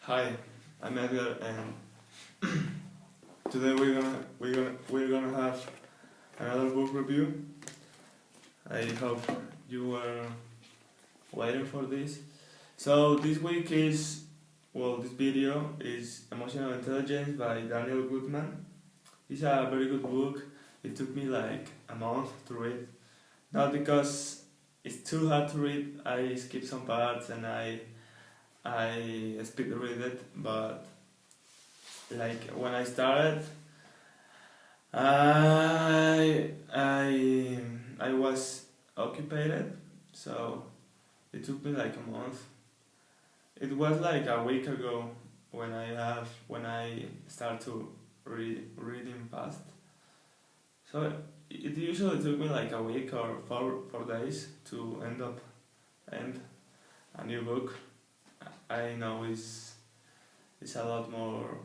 Hi, I'm Edgar, and today we're gonna have another book review. I hope you were waiting for this. So this week this video is Emotional Intelligence by Daniel Goleman. It's a very good book. It took me like a month to read, not because it's too hard to read. I skipped some parts and I speed read it, but like when I started, I was occupied, so it took me like a month. It was like a week ago when I start to reading fast. So it usually took me like a week or four days to end a new book. I know it's a lot more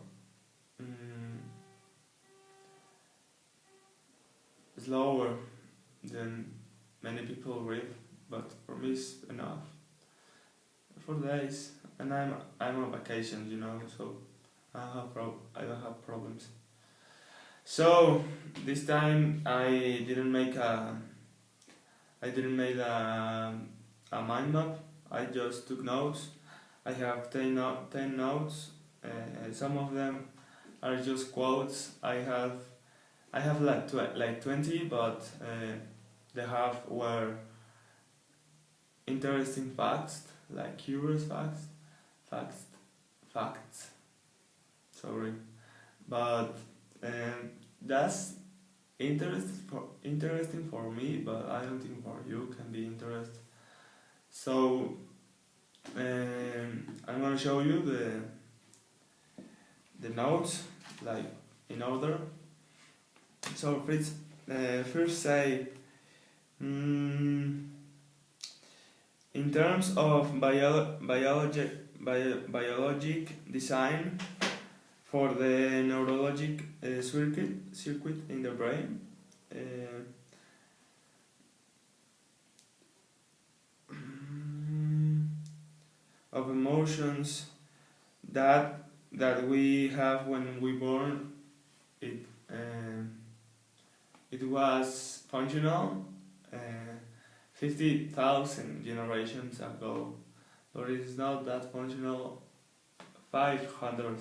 slower than many people read, but for me it's enough. 4 days, and I'm on vacation, so I don't have problems. So this time I didn't make a mind map. I just took notes. I have 10 notes. Some of them are just quotes. I have like 20, but they have were interesting facts, like curious facts. Sorry, but that's interesting for me, but I don't think for you can be interesting. So I'm gonna show you the notes like in order. So first say, in terms of biologic design for the neurologic circuit in the brain, of emotions that we have when we born, it was functional 50,000 generations ago, but it is not that functional 500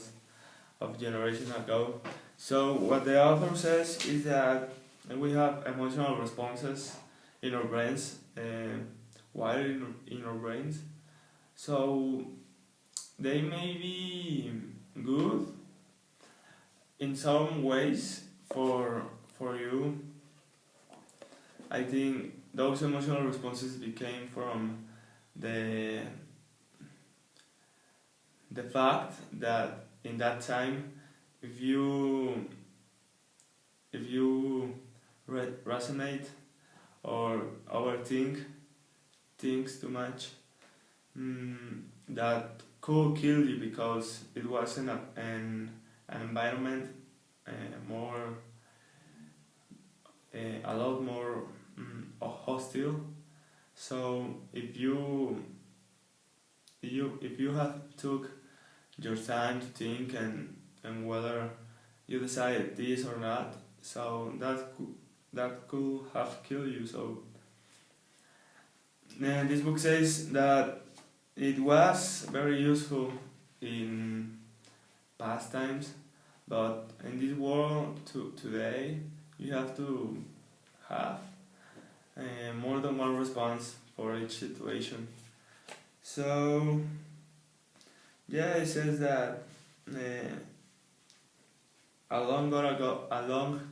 of generations ago. So what the author says is that we have emotional responses in our brains, wired in our brains. So they may be good in some ways for you. I think those emotional responses became from the fact that in that time, if you resonate or overthink things too much, that could kill you, because it was an environment a lot more hostile. So if you have took your time to think and whether you decided this or not, so that could have killed you. So this book says that it was very useful in past times, but in this world today you have to have more than one response for each situation. So yeah, it says that a long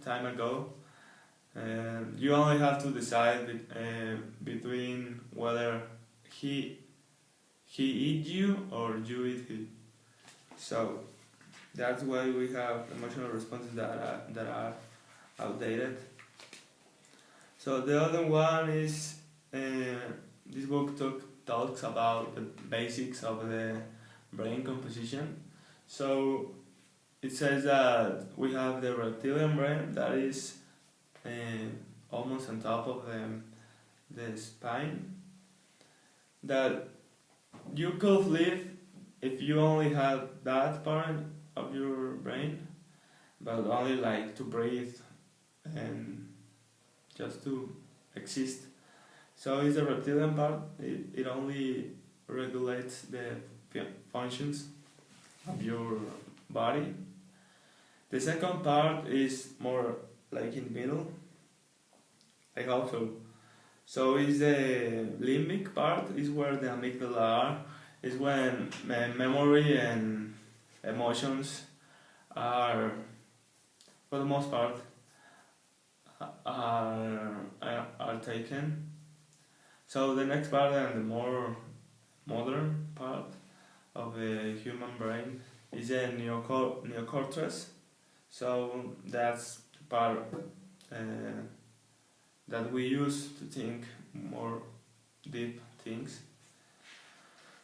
time ago, you only have to decide between whether he eat you or you eat him. So that's why we have emotional responses that are outdated. So the other one is this book talks about the basics of the brain composition. So it says that we have the reptilian brain that is almost on top of the spine, that you could live if you only had that part of your brain, but only like to breathe and just to exist. So it's the reptilian part. It only regulates the functions of your body. The second part is more like in the middle. I hope so. So is the limbic part, is where the amygdala are, is when memory and emotions are, for the most part, are taken. So the next part and the more modern part of the human brain is the neocortex. So that's the part that we use to think more deep things.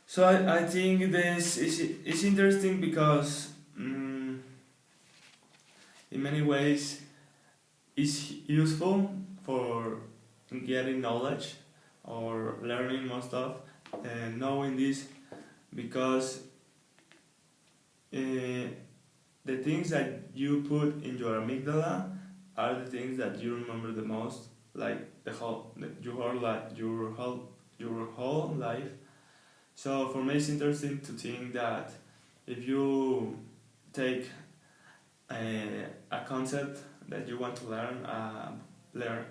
So I think this is interesting because in many ways it's useful for getting knowledge or learning more stuff and knowing this, because the things that you put in your amygdala are the things that you remember the most, like your whole life. So for me, it's interesting to think that if you take a concept that you want to learn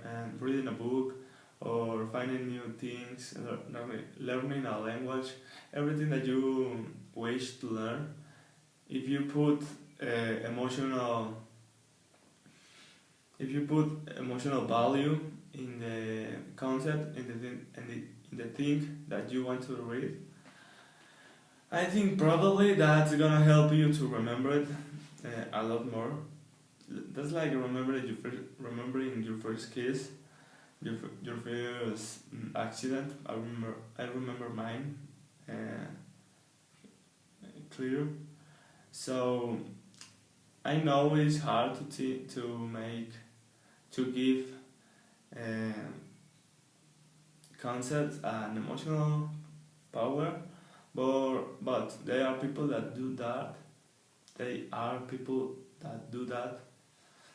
and reading a book or finding new things, learning a language, everything that you wish to learn, if you put emotional value in the concept, in the thing that you want to read, I think probably that's gonna help you to remember it a lot more. That's like remembering your first kiss, your first accident. I remember mine clear. So I know it's hard to give concepts an emotional power, but there are people that do that. They are people that do that.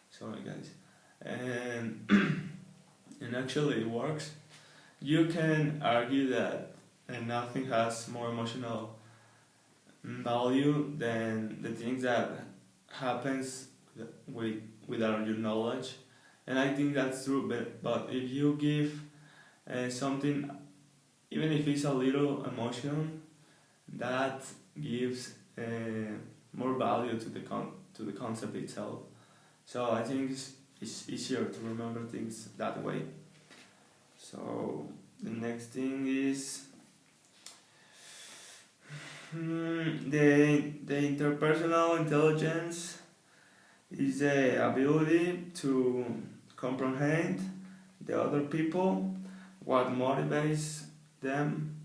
Sorry, guys. And and actually it works. You can argue that nothing has more emotional value than the things that happens without your knowledge, and I think that's true. But if you give something, even if it's a little emotion, that gives more value to the concept itself. So I think it's easier to remember things that way. So the next thing is the interpersonal intelligence is the ability to comprehend the other people, what motivates them,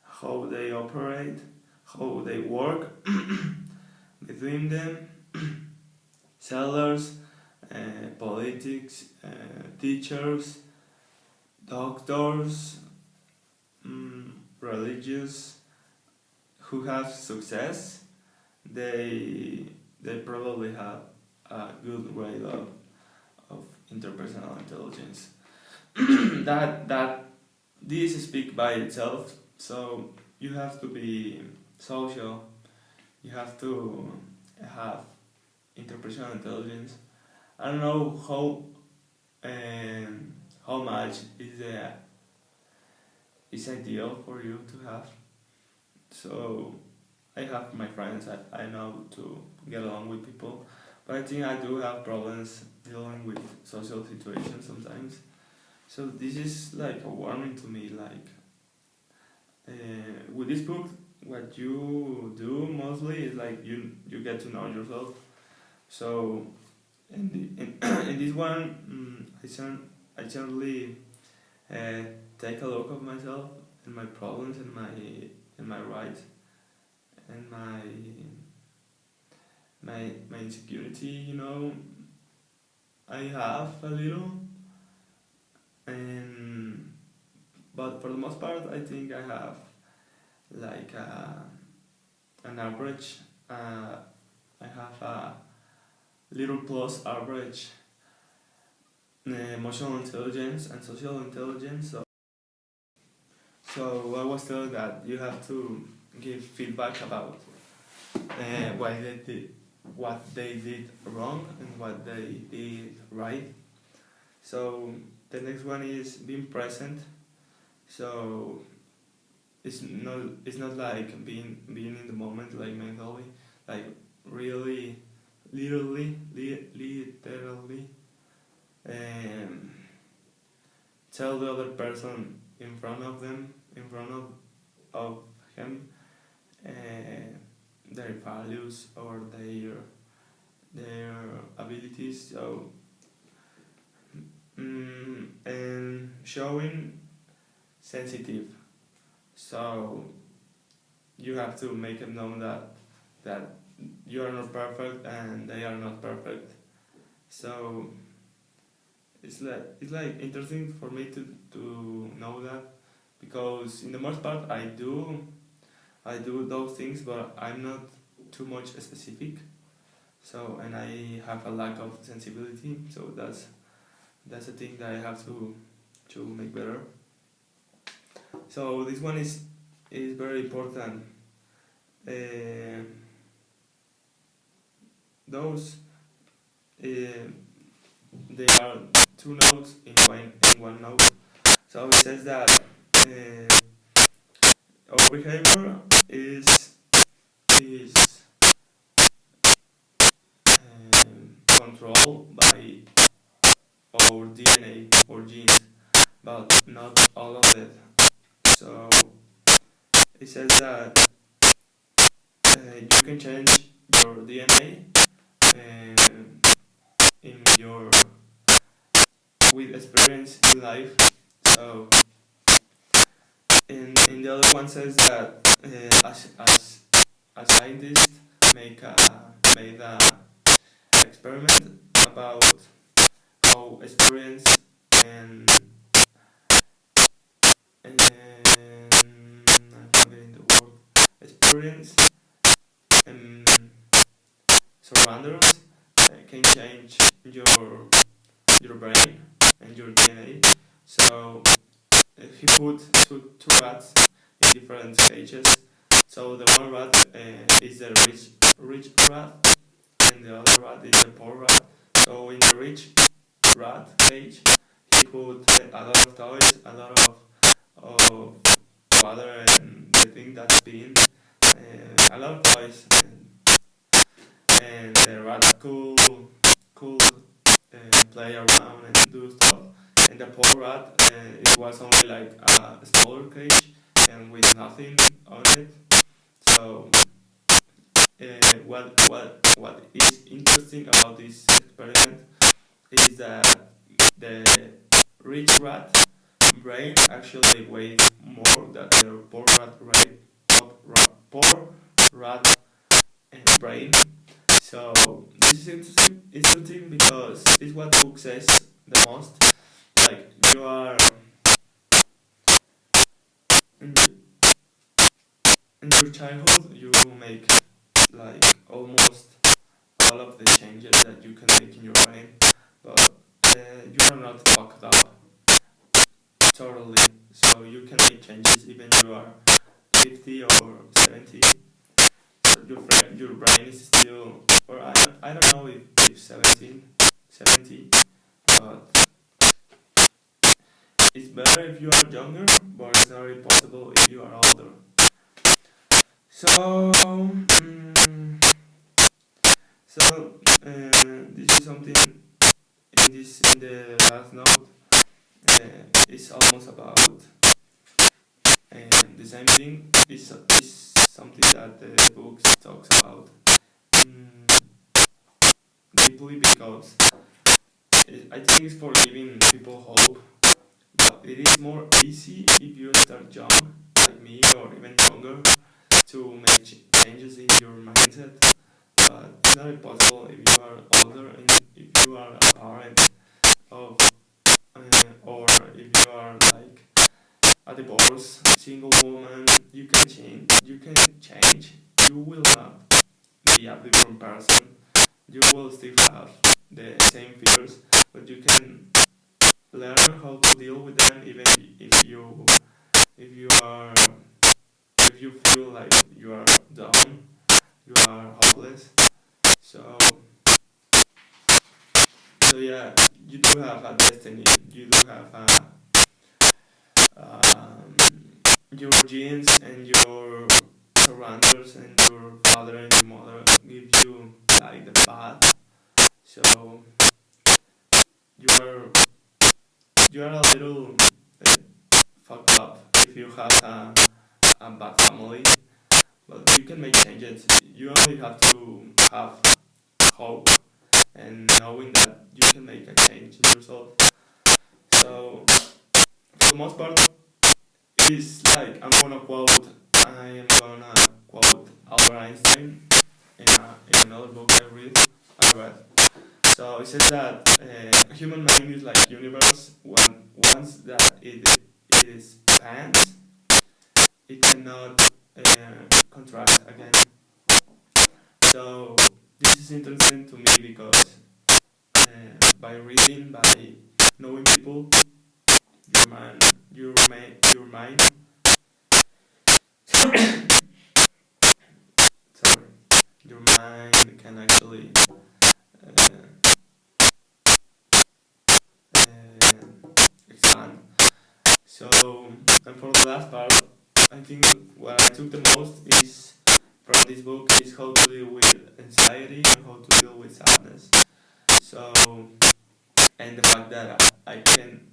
how they operate, how they work between them, sellers, politics, teachers, doctors, religious, who have success. They probably have a good grade of interpersonal intelligence. that this speaks by itself. So you have to be social. You have to have interpersonal intelligence. I don't know how much is ideal for you to have. So I have my friends. I know to get along with people, but I think I do have problems dealing with social situations sometimes. So this is like a warning to me. Like with this book, what you do mostly is like you get to know yourself. So in this one, I certainly take a look of myself and my problems and my rights and my insecurity. You know, I have a little, but for the most part, I think I have like a an average. I have a little plus average emotional intelligence and social intelligence. So I was told that you have to give feedback about what they did wrong and what they did right. So the next one is being present. So it's not like being in the moment, like mentally, like really literally tell the other person in front of him their values or their abilities. So and showing sensitive. So you have to make them know that you are not perfect and they are not perfect. So it's like interesting for me to know that, because in the most part I do those things, but I'm not too much specific. So, and I have a lack of sensibility. So that's a thing that I have to make better. So this one is very important. Those they are two notes in one note. So it says that our behavior is controlled by our DNA or genes, but not all of it. So it says that you can change your DNA in your with experience in life. So in the other one says that as scientists made a experiment about how experience and I'm forgetting the word, experience and surroundings can change your brain and your DNA. So he put two rats in different cages. So the one rat is the rich rat, and the other rat is the poor rat. So in the rich rat cage, he put a lot of toys, a lot of water, and I think that's beans, a lot of toys, and the rat could play around and do stuff. And the poor rat, it was only like a smaller cage and with nothing on it. So what is interesting about this experiment is that the rich rat brain actually weighs more than the poor rat brain. So this is interesting because it's what book says the most. Like you are in your childhood, you make like almost all of the changes that you can make in your brain, but you are not fucked up totally. So you can make changes even you are 50 or 70. So your brain is still, or I don't know if 70, but it's better if you are younger, but it's not really possible if you are older. So, this is something in the last note. It's almost about the same thing. Is something that the book talks about deeply, because I think it's for giving people hope. But it is more easy if you start young, like me, or even younger, to make changes in your mindset. But it's not impossible if you are older and if you are a parent of, or if you are like a divorced single woman. You can change. You you will not be a different person. You will still have the same fears, but you can learn how to deal with them, even if you are if you feel like you are down, you are hopeless. So yeah, you do have a destiny. You do have your genes and your surroundings and your father and your mother give you like the path. So you are a little fucked up if you have a bad family, but you can make changes. You only have to have hope and knowing that you can make a change in yourself. So for the most part, it's like I am gonna quote Albert Einstein in another book I read. So it says that human mind is like universe. Once that it expands, it cannot contract again. So this is interesting to me because by reading, by knowing people, your mind sorry, your mind can actually expand. So, and for the last part, I think what I took the most is from this book is how to deal with anxiety and how to deal with sadness. So, and the fact that I can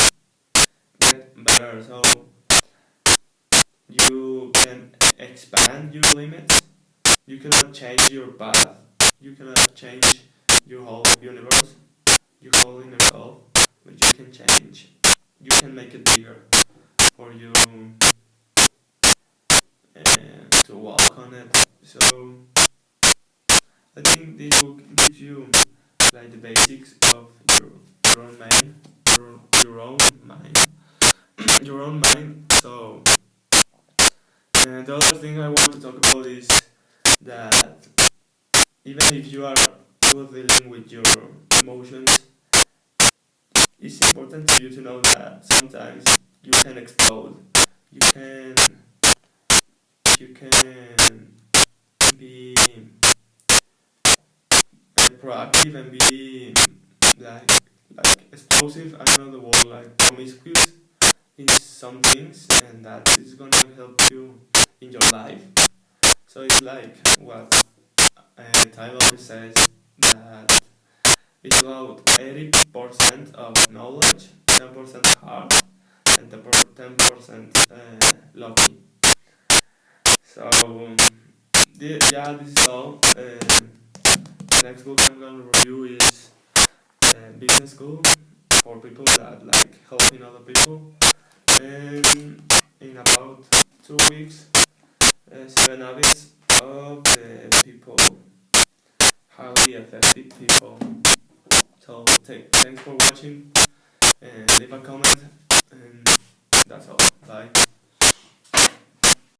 get better. So you can expand your limits. You cannot change your path. You cannot change your whole universe, your whole inner self, but you can change. You can make it bigger for you to walk on it. So I think this book gives you like the basics of your own mind, your own mind, your own mind. So the other thing I want to talk about is that even if you are good dealing with your emotions, it's important for you to know that sometimes you can explode. You can be proactive and be like explosive. I know the word like promiscuous in some things, and that is gonna help you in your life. So it's like what the title says, that it's about 80% of knowledge, 10% heart, and 10% lucky. So this is all. Next book I'm gonna review is Business School, for people that like helping other people. And in about 2 weeks, 7 habits of the people, highly effective people. So thanks for watching, and leave a comment, and that's all. Bye.